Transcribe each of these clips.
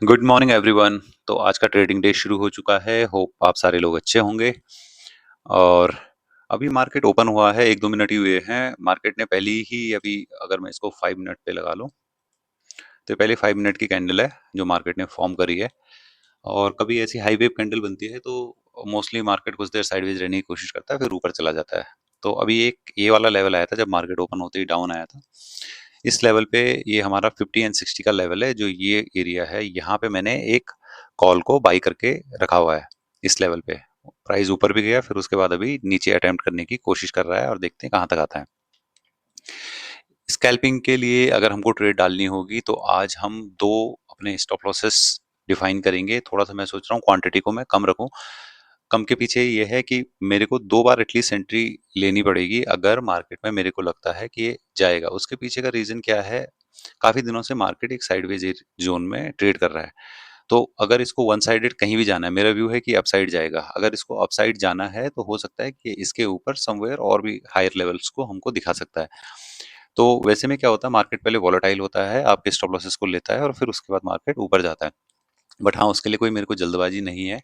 Good morning everyone. तो आज का ट्रेडिंग डे शुरू हो चुका है। होप आप सारे लोग अच्छे होंगे। और अभी मार्केट ओपन हुआ है, 1-2 मिनट ही हुए हैं। मार्केट ने पहली ही अभी, अगर मैं इसको 5 मिनट पे लगा लूं, तो पहले 5 मिनट की कैंडल है जो मार्केट ने फॉर्म करी है। और कभी ऐसी हाई वेव कैंडल बनती है तो मोस्टली मार्केट कुछ देर साइडवेज रहने की कोशिश करता है, फिर ऊपर चला जाता है। तो अभी एक ये वाला लेवल आया था जब मार्केट ओपन होते ही डाउन आया था। इस लेवल पे ये हमारा 50 एंड 60 का लेवल है, जो ये एरिया है। यहाँ पे मैंने एक कॉल को बाई करके रखा हुआ है। इस लेवल पे प्राइस ऊपर भी गया, फिर उसके बाद अभी नीचे अटेम्प्ट करने की कोशिश कर रहा है, और देखते हैं कहाँ तक आता है। स्कैल्पिंग के लिए अगर हमको ट्रेड डालनी होगी तो आज हम दो अपने स्टॉप लॉसेस डिफाइन करेंगे। थोड़ा सा मैं सोच रहा हूँ क्वांटिटी को मैं कम रखूं। कम के पीछे ये है कि मेरे को 2 बार एटलीस्ट एंट्री लेनी पड़ेगी अगर मार्केट में मेरे को लगता है कि ये जाएगा। उसके पीछे का रीजन क्या है? काफी दिनों से मार्केट एक साइडवेज जोन में ट्रेड कर रहा है। तो अगर इसको वन साइडेड कहीं भी जाना है, मेरा व्यू है कि अपसाइड जाएगा। अगर इसको अपसाइड जाना है तो हो सकता है कि इसके ऊपर समवेयर और भी हायर लेवल्स को हमको दिखा सकता है। तो वैसे में क्या होता है, मार्केट पहले वॉलेटाइल होता है, आपके स्टॉप लॉसेस को लेता है और फिर उसके बाद मार्केट ऊपर जाता है। बट हाँ, उसके लिए कोई मेरे को जल्दबाजी नहीं है,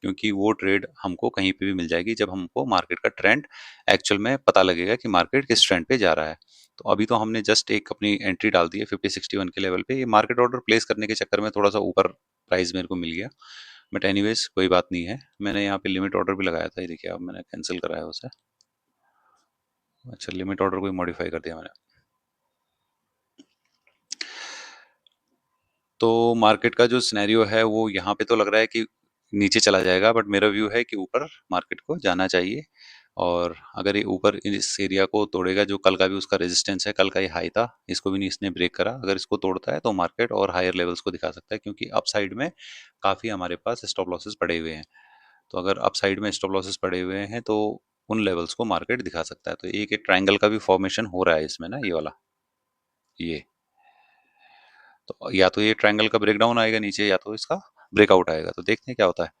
क्योंकि वो ट्रेड हमको कहीं पे भी मिल जाएगी जब हमको मार्केट का ट्रेंड एक्चुअल में पता लगेगा कि मार्केट किस ट्रेंड पे जा रहा है। तो अभी तो हमने जस्ट एक अपनी एंट्री डाल दी है 5061 के लेवल पे। ये मार्केट ऑर्डर प्लेस करने के चक्कर में थोड़ा सा ऊपर प्राइस मेरे को मिल गया। बट एनीवेज कोई बात नहीं है। मैंने यहाँ पे लिमिट ऑर्डर भी लगाया था, ये देखिए, अब मैंने कैंसिल कराया उसे। अच्छा, लिमिट ऑर्डर को भी मॉडिफाई कर दिया मैंने। तो मार्केट का जो सिनेरियो है वो यहाँ पे तो लग रहा है कि नीचे चला जाएगा, बट मेरा व्यू है कि ऊपर मार्केट को जाना चाहिए। और अगर ये ऊपर इस एरिया को तोड़ेगा, जो कल का भी उसका रेजिस्टेंस है, कल का ये हाई था, इसको भी नहीं इसने ब्रेक करा, अगर इसको तोड़ता है तो मार्केट और हायर लेवल्स को दिखा सकता है, क्योंकि अप साइड में काफ़ी हमारे पास स्टॉप लॉसेस पड़े हुए हैं। तो अगर अप साइड में स्टॉप लॉसेस पड़े हुए हैं तो उन लेवल्स को मार्केट दिखा सकता है। तो एक एक ट्रायंगल का भी फॉर्मेशन हो रहा है इसमें ना, ये वाला, ये। तो या तो ये ट्रायंगल का ब्रेकडाउन आएगा नीचे, या तो इसका ब्रेकआउट आएगा। तो देखते हैं क्या होता है।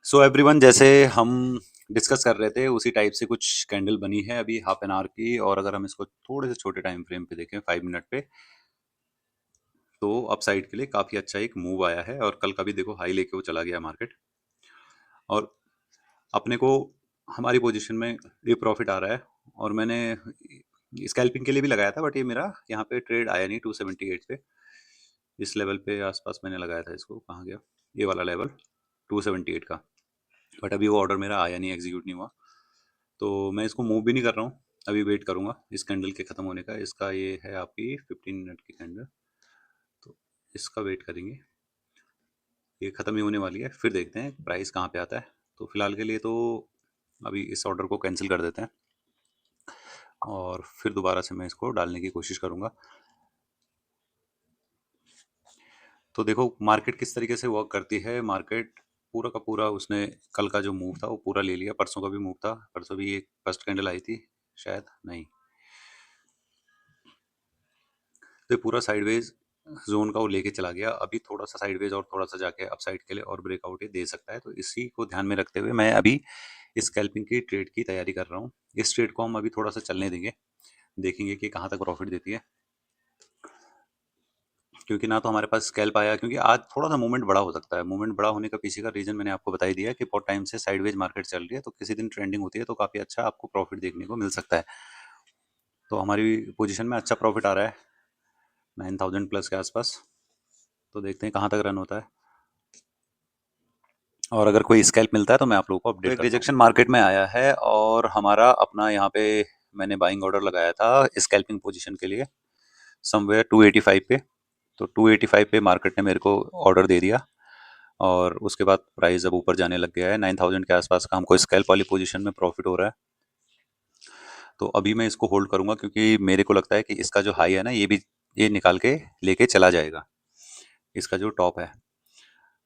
सो एवरीवन, जैसे हम डिस्कस कर रहे थे उसी टाइप से कुछ कैंडल बनी है अभी हाफ एन आवर की। और अगर हम इसको थोड़े से छोटे टाइम फ्रेम पे देखें, 5 मिनट पे, तो अपसाइड के लिए काफी अच्छा एक मूव आया है। और कल का भी देखो हाई लेके वो चला गया मार्केट। और अपने को हमारी पोजीशन में ये प्रॉफिट आ रहा है। और मैंने स्कैल्पिंग के लिए भी लगाया था, बट ये मेरा यहाँ पे ट्रेड आया नहीं 278 पे। इस लेवल पे आसपास मैंने लगाया था इसको, कहाँ गया ये वाला लेवल 278 का। बट अभी वो ऑर्डर मेरा आया नहीं, एग्जीक्यूट नहीं हुआ। तो मैं इसको मूव भी नहीं कर रहा हूँ, अभी वेट करूंगा इस कैंडल के ख़त्म होने का। इसका ये है आपकी 15 मिनट की कैंडल, तो इसका वेट करेंगे। ये ख़त्म ही होने वाली है, फिर देखते हैं प्राइस कहाँ पे आता है। तो फिलहाल के लिए तो अभी इस ऑर्डर को कैंसिल कर देते हैं, और फिर दोबारा से मैं इसको डालने की कोशिश करूंगा। तो देखो मार्केट किस तरीके से वर्क करती है। मार्केट पूरा का पूरा, उसने कल का जो मूव था वो पूरा ले लिया। परसों का भी मूव था, परसों भी एक फर्स्ट कैंडल आई थी, शायद नहीं। तो ये पूरा साइडवेज जोन का वो लेके चला गया। अभी थोड़ा सा साइडवेज और थोड़ा सा जाके अपसाइड के लिए और ब्रेकआउट ये दे सकता है। तो इसी को ध्यान में रखते हुए मैं अभी स्कैल्पिंग की ट्रेड की तैयारी कर रहा हूँ। इस ट्रेड को हम अभी थोड़ा सा चलने देंगे, देखेंगे कि कहाँ तक प्रॉफिट देती है। क्योंकि ना तो हमारे पास स्कैल्प आया, क्योंकि आज थोड़ा सा मूवमेंट बड़ा हो सकता है। मूवमेंट बड़ा होने का पीछे का रीजन मैंने आपको बता ही दिया कि बहुत टाइम से साइडवेज मार्केट चल रही है। तो किसी दिन ट्रेंडिंग होती है तो काफ़ी अच्छा आपको प्रॉफिट देखने को मिल सकता है। तो हमारी पोजीशन में अच्छा प्रॉफिट आ रहा है 9000 प्लस के आसपास। तो देखते हैं कहाँ तक रन होता है, और अगर कोई स्कैल्प मिलता है तो मैं आप लोगों को अपडेट करता हूँ। रिजेक्शन मार्केट में आया है, और हमारा अपना यहाँ पे मैंने बाइंग ऑर्डर लगाया था स्कैल्पिंग पोजीशन के लिए समवेयर 285 पे। तो 285 पे मार्केट ने मेरे को ऑर्डर दे दिया, और उसके बाद प्राइस अब ऊपर जाने लग गया है। 9000 के आसपास का हमको स्कैल्प वाली पोजीशन में प्रॉफिट हो रहा है। तो अभी मैं इसको होल्ड करूंगा, क्योंकि मेरे को लगता है कि इसका जो हाई है ना, ये भी ये निकाल के लेके चला जाएगा, इसका जो टॉप है।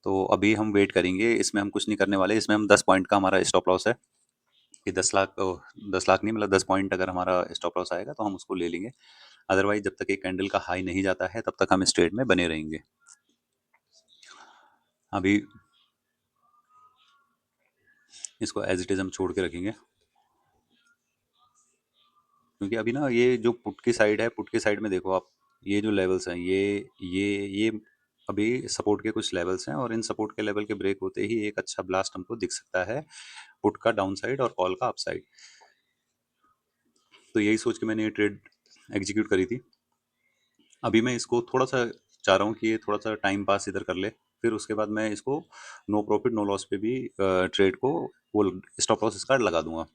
तो अभी हम वेट करेंगे, इसमें हम कुछ नहीं करने वाले। इसमें हम 10 पॉइंट का हमारा स्टॉप लॉस है कि 10 लाख, 10 लाख नहीं, मतलब 10 पॉइंट अगर हमारा स्टॉप लॉस आएगा तो हम उसको ले लेंगे। अदरवाइज जब तक एक कैंडल का हाई नहीं जाता है तब तक हम इस ट्रेड में बने रहेंगे। अभी इसको एज इट इज हम छोड़ के रखेंगे, क्योंकि अभी ना ये जो पुट की साइड है, पुट की साइड में देखो आप, ये जो लेवल्स हैं, ये अभी सपोर्ट के कुछ लेवल्स हैं और इन सपोर्ट के लेवल के ब्रेक होते ही एक अच्छा ब्लास्ट हमको दिख सकता है पुट का डाउन साइड और कॉल का अप साइड। तो यही सोच के मैंने ये ट्रेड एग्जीक्यूट करी थी। अभी मैं इसको थोड़ा सा चाह रहा हूँ कि ये थोड़ा सा टाइम पास इधर कर ले, फिर उसके बाद मैं इसको नो प्रॉफिट नो लॉस पे भी ट्रेड को वो स्टॉप लॉस इसका लगा दूंगा।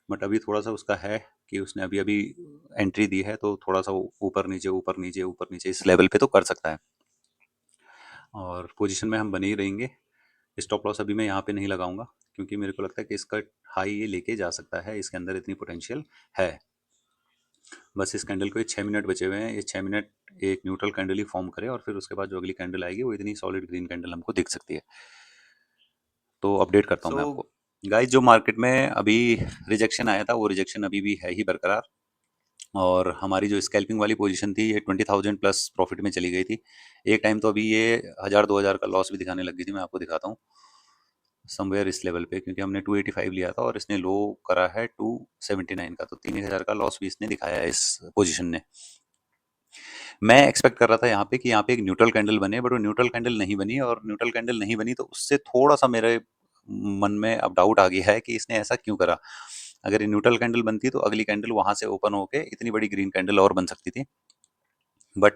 बट अभी थोड़ा सा उसका है कि उसने अभी अभी एंट्री दी है, तो थोड़ा सा वो ऊपर नीचे ऊपर नीचे ऊपर नीचे इस लेवल पे तो कर सकता है और पोजीशन में हम बने ही रहेंगे। स्टॉप लॉस अभी मैं यहाँ पे नहीं लगाऊंगा क्योंकि मेरे को लगता है कि इसका हाई ये लेके जा सकता है, इसके अंदर इतनी पोटेंशियल है। बस इस कैंडल को ये 6 मिनट बचे हुए हैं, ये 6 मिनट एक न्यूट्रल कैंडल ही फॉर्म करे और फिर उसके बाद जो अगली कैंडल आएगी वो इतनी सॉलिड ग्रीन कैंडल हमको दिख सकती है। तो अपडेट करता हूँ मैं आपको। गाइस, जो मार्केट में अभी रिजेक्शन आया था वो रिजेक्शन अभी भी है ही बरकरार और हमारी जो स्कैल्पिंग वाली पोजीशन थी ये 20,000 प्लस प्रॉफिट में चली गई थी। एक टाइम तो अभी ये 1,000-2,000 का लॉस भी दिखाने लग गई थी। मैं आपको दिखाता हूँ समवेयर इस लेवल पे, क्योंकि हमने 285 लिया था और इसने लो करा है 279 का, तो 3,000 का लॉस भी इसने दिखाया है इस पोजीशन ने। मैं एक्सपेक्ट कर रहा था यहाँ पे कि यहाँ पे एक न्यूट्रल कैंडल बने, बट वो न्यूट्रल कैंडल नहीं बनी और न्यूट्रल कैंडल नहीं बनी तो उससे थोड़ा सा मेरे मन में अब डाउट आ गया है कि इसने ऐसा क्यों करा। अगर ये न्यूट्रल कैंडल बनती तो अगली कैंडल वहां से ओपन होके इतनी बड़ी ग्रीन कैंडल और बन सकती थी। बट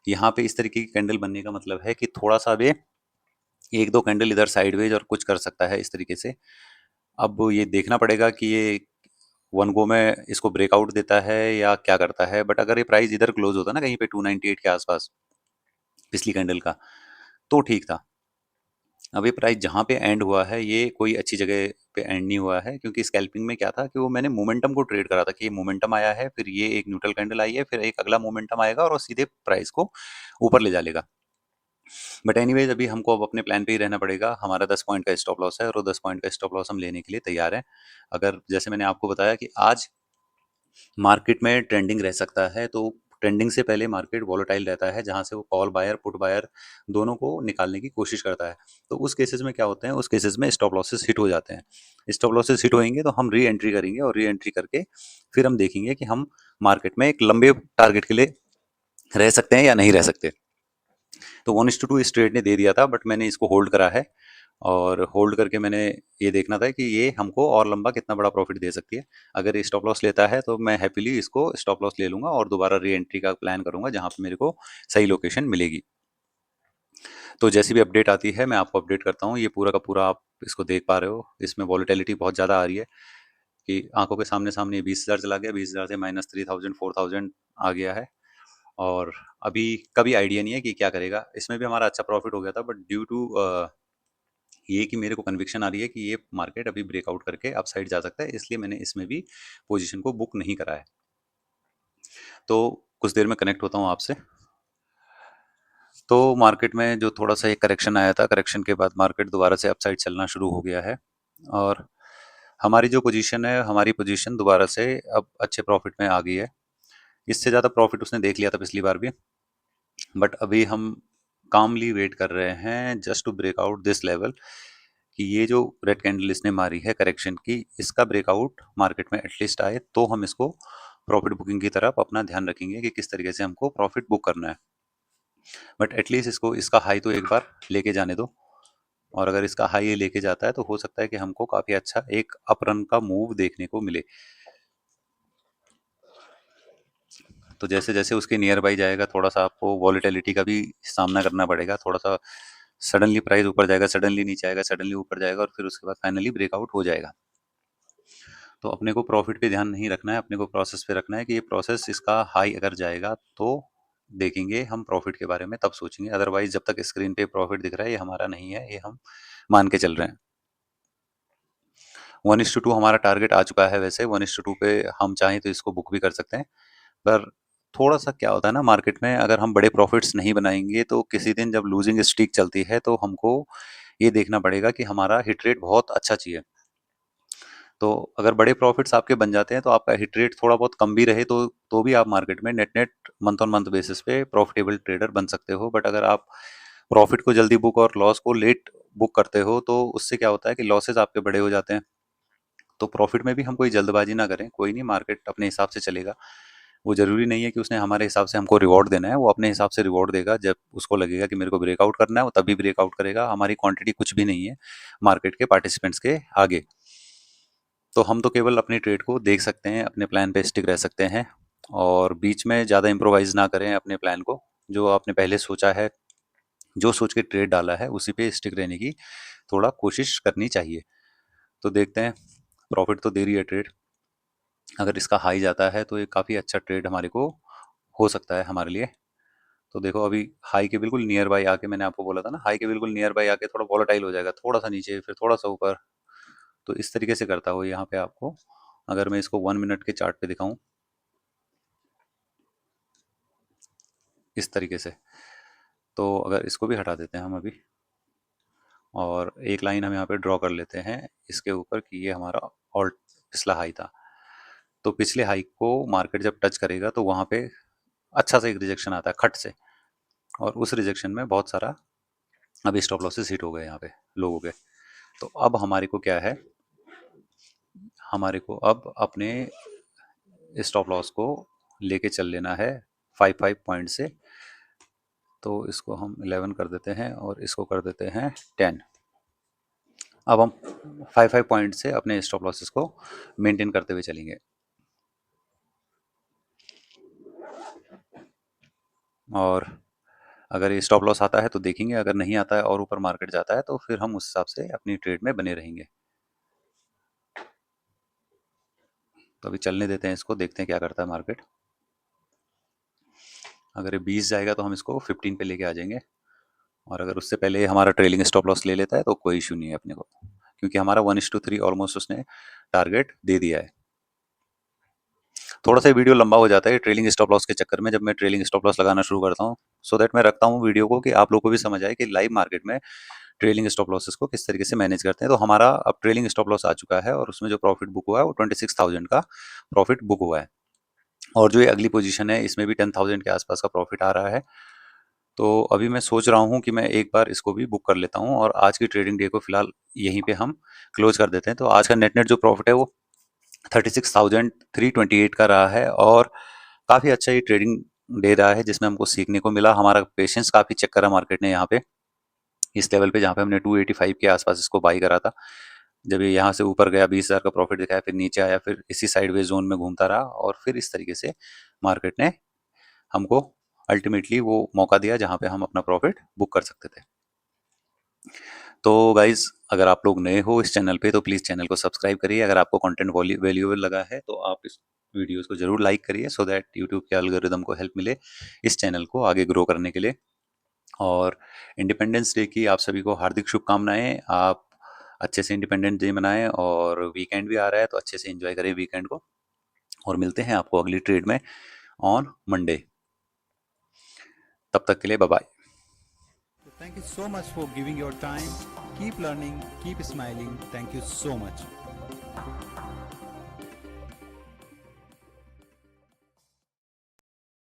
यहाँ पे इस तरीके की कैंडल बनने का मतलब है कि थोड़ा सा भी एक दो कैंडल इधर साइडवेज और कुछ कर सकता है इस तरीके से। अब ये देखना पड़ेगा कि ये वन गो में इसको ब्रेकआउट देता है या क्या करता है। बट अगर ये प्राइस इधर क्लोज होता ना कहीं पे 298 के आसपास पिछली कैंडल का, तो ठीक था। अब ये प्राइस जहाँ पे एंड हुआ है ये कोई अच्छी जगह पे एंड नहीं हुआ है, क्योंकि स्कैल्पिंग में क्या था कि वो मैंने मोमेंटम को ट्रेड करा था कि ये मोमेंटम आया है, फिर ये एक न्यूट्रल कैंडल आई है, फिर एक अगला मोमेंटम आएगा और वो सीधे प्राइस को ऊपर ले जा लेगा। बट एनीवेज अभी हमको अब अपने प्लान पे ही रहना पड़ेगा। हमारा 10 पॉइंट का स्टॉप लॉस है और वो 10 पॉइंट का स्टॉप लॉस हम लेने के लिए तैयार हैं। अगर जैसे मैंने आपको बताया कि आज मार्केट में ट्रेंडिंग रह सकता है, तो ट्रेंडिंग से पहले मार्केट वॉलेटाइल रहता है जहां से वो कॉल बायर पुट बायर दोनों को निकालने की कोशिश करता है। तो उस केसेस में क्या होते हैं, उस केसेस में स्टॉप लॉसेस हिट हो जाते हैं। स्टॉप लॉसेस हिट होंगे तो हम री एंट्री करेंगे और री एंट्री करके फिर हम देखेंगे कि हम मार्केट में एक लंबे टारगेट के लिए रह सकते हैं या नहीं रह सकते। तो 1:2 इस ट्रेड ने दे दिया था, बट मैंने इसको होल्ड करा है और होल्ड करके मैंने ये देखना था कि ये हमको और लंबा कितना बड़ा प्रॉफिट दे सकती है। अगर ये स्टॉप लॉस लेता है तो मैं हैप्पीली इसको स्टॉप लॉस ले लूंगा और दोबारा री एंट्री का प्लान करूंगा जहां पे मेरे को सही लोकेशन मिलेगी। तो जैसी भी अपडेट आती है मैं आपको अपडेट करता हूँ। ये पूरा का पूरा आप इसको देख पा रहे हो, इसमें वॉलिटिलिटी बहुत ज़्यादा आ रही है कि आंखों के सामने सामने 20,000 चला गया, 20,000 से -3,000 4,000 आ गया है और अभी का भी आइडिया नहीं है कि क्या करेगा। इसमें भी हमारा अच्छा प्रॉफिट हो गया था, बट ड्यू टू ये कि मेरे को कन्विक्शन आ रही है कि ये मार्केट अभी ब्रेकआउट करके अप साइड जा सकता है, इसलिए मैंने इसमें भी पोजीशन को बुक नहीं करा है। तो कुछ देर में कनेक्ट होता हूँ आपसे। तो मार्केट में जो थोड़ा सा एक करेक्शन आया था, करेक्शन के बाद मार्केट दोबारा से अपसाइड चलना शुरू हो गया है और हमारी जो पोजीशन है, हमारी पोजीशन दोबारा से अब अच्छे प्रॉफिट में आ गई है। इससे ज़्यादा प्रॉफिट उसने देख लिया था पिछली बार भी, बट अभी हम कामली वेट कर रहे हैं just to break out this level कि ये जो रेड कैंडल इसने मारी है करेक्शन की, इसका ब्रेकआउट मार्केट में एटलीस्ट आए तो हम इसको प्रॉफिट बुकिंग की तरफ अपना ध्यान रखेंगे कि किस तरीके से हमको प्रॉफिट बुक करना है। बट एटलीस्ट इसको इसका हाई तो एक बार लेके जाने दो और अगर इसका हाई ये लेके जाता है तो हो सकता है कि हमको काफी अच्छा एक अप रन का मूव देखने को मिले। तो जैसे जैसे उसके नियर बाई जाएगा थोड़ा सा आपको वॉलेटिलिटी का भी सामना करना पड़ेगा। थोड़ा सा सडनली प्राइस ऊपर जाएगा, सडनली नीचे आएगा, सडनली ऊपर जाएगा और फिर उसके बाद फाइनली ब्रेकआउट हो जाएगा। तो अपने को प्रॉफिट पे ध्यान नहीं रखना है, अपने को प्रोसेस पे रखना है कि ये प्रोसेस इसका हाई अगर जाएगा तो देखेंगे हम प्रॉफिट के बारे में, तब सोचेंगे। अदरवाइज जब तक स्क्रीन पे प्रॉफिट दिख रहा है ये हमारा नहीं है, ये हम मान के चल रहे हैं। 1:2 हमारा टारगेट आ चुका है। वैसे 1:2 पे हम चाहें तो इसको बुक भी कर सकते हैं, पर थोड़ा सा क्या होता है ना, मार्केट में अगर हम बड़े प्रॉफिट्स नहीं बनाएंगे तो किसी दिन जब लूजिंग स्ट्रीक चलती है तो हमको ये देखना पड़ेगा कि हमारा हिट रेट बहुत अच्छा चाहिए। तो अगर बड़े प्रॉफिट्स आपके बन जाते हैं तो आपका हिट रेट थोड़ा बहुत कम भी रहे तो भी आप मार्केट में net net month on month basis पे प्रॉफिटेबल ट्रेडर बन सकते हो। बट अगर आप प्रॉफिट को जल्दी बुक और लॉस को लेट बुक करते हो तो उससे क्या होता है कि लॉसेस आपके बड़े हो जाते हैं। तो प्रॉफिट में भी हम कोई जल्दबाजी ना करें, कोई नहीं, मार्केट अपने हिसाब से चलेगा। वो ज़रूरी नहीं है कि उसने हमारे हिसाब से हमको रिवॉर्ड देना है, वो अपने हिसाब से रिवॉर्ड देगा। जब उसको लगेगा कि मेरे को ब्रेकआउट करना है, वो तभी ब्रेकआउट करेगा। हमारी क्वांटिटी कुछ भी नहीं है मार्केट के पार्टिसिपेंट्स के आगे। तो हम तो केवल अपनी ट्रेड को देख सकते हैं, अपने प्लान पे स्टिक रह सकते हैं और बीच में ज़्यादा इम्प्रोवाइज़ ना करें अपने प्लान को। जो आपने पहले सोचा है, जो सोच के ट्रेड डाला है, उसी पे स्टिक रहने की थोड़ा कोशिश करनी चाहिए। तो देखते हैं, प्रॉफिट तो दे रही है ट्रेड। अगर इसका हाई जाता है तो ये काफ़ी अच्छा ट्रेड हमारे को हो सकता है हमारे लिए। तो देखो अभी हाई के बिल्कुल नियर बाय आके, मैंने आपको बोला था ना, हाई के बिल्कुल नियर बाय आके थोड़ा वॉलेटाइल हो जाएगा, थोड़ा सा नीचे फिर थोड़ा सा ऊपर। तो इस तरीके से करता हुआ यहाँ पे आपको, अगर मैं इसको 1 मिनट के चार्ट पे दिखाऊं इस तरीके से, तो अगर इसको भी हटा देते हैं हम अभी और एक लाइन हम यहाँ पे ड्रॉ कर लेते हैं इसके ऊपर कि ये हमारा ऑल पिछला हाई था। तो पिछले हाई को मार्केट जब टच करेगा तो वहाँ पे अच्छा सा एक रिजेक्शन आता है खट से, और उस रिजेक्शन में बहुत सारा अभी स्टॉप लॉसेस हिट हो गए यहाँ पे लोगों के। तो अब हमारे को क्या है, हमारे को अब अपने स्टॉप लॉस को लेके चल लेना है 5 पॉइंट से। तो इसको हम 11 कर देते हैं और इसको कर देते हैं 10। अब हम 5 पॉइंट से अपने स्टॉप लॉसेस को मेंटेन करते हुए चलेंगे। और अगर ये स्टॉप लॉस आता है तो देखेंगे, अगर नहीं आता है और ऊपर मार्केट जाता है तो फिर हम उस हिसाब से अपनी ट्रेड में बने रहेंगे। तो अभी चलने देते हैं इसको, देखते हैं क्या करता है मार्केट। अगर ये 20 जाएगा तो हम इसको 15 पे लेके आ जाएंगे, और अगर उससे पहले ये हमारा ट्रेलिंग स्टॉप लॉस ले लेता है तो कोई इशू नहीं है अपने को, क्योंकि हमारा 1:3 ऑलमोस्ट उसने टारगेट दे दिया है। थोड़ा सा वीडियो लंबा हो जाता है ट्रेलिंग स्टॉप लॉस के चक्कर में, जब मैं ट्रेलिंग स्टॉप लॉस लगाना शुरू करता हूँ। सो दैट मैं रखता हूँ वीडियो को कि आप लोगों को भी समझ आए कि लाइव मार्केट में ट्रेलिंग स्टॉप लॉसेस को किस तरीके से मैनेज करते हैं। तो हमारा अब ट्रेलिंग स्टॉप लॉस आ चुका है और उसमें जो प्रॉफिट बुक हुआ है वो 26,000 का प्रॉफिट बुक हुआ है। और जो ये अगली पोजीशन है इसमें भी 10,000 के आसपास का प्रॉफिट आ रहा है। तो अभी मैं सोच रहा हूँ कि मैं एक बार इसको भी बुक कर लेता हूँ और आज की ट्रेडिंग डे को फिलहाल यहीं पे हम क्लोज कर देते हैं। तो आज का नेट नेट जो प्रॉफिट है वो 36,328 का रहा है और काफ़ी अच्छा ये ट्रेडिंग डे रहा है जिसमें हमको सीखने को मिला। हमारा पेशेंस काफ़ी चेक करा मार्केट ने यहाँ पे, इस लेवल पे जहाँ पे हमने 285 के आसपास इसको बाई करा था। जब ये यहाँ से ऊपर गया 20,000 का प्रॉफिट दिखाया, फिर नीचे आया, फिर इसी साइडवेज जोन में घूमता रहा और फिर इस तरीके से मार्केट ने हमको अल्टीमेटली वो मौका दिया जहाँ पे हम अपना प्रॉफिट बुक कर सकते थे। तो गाइज, अगर आप लोग नए हो इस चैनल पे तो प्लीज़ चैनल को सब्सक्राइब करिए। अगर आपको कंटेंट वैल्यूएबल लगा है तो आप इस वीडियोस को जरूर लाइक करिए, सो दैट यूट्यूब के एल्गोरिदम को हेल्प मिले इस चैनल को आगे ग्रो करने के लिए। और इंडिपेंडेंस डे की आप सभी को हार्दिक शुभकामनाएं। आप अच्छे से इंडिपेंडेंस डे मनाएं और वीकेंड भी आ रहा है तो अच्छे से एंजॉय करें वीकेंड को। और मिलते हैं आपको अगली ट्रेड में ऑन मंडे। तब तक के लिए bye bye. Thank you so much for giving your time. Keep learning, keep smiling. Thank you so much.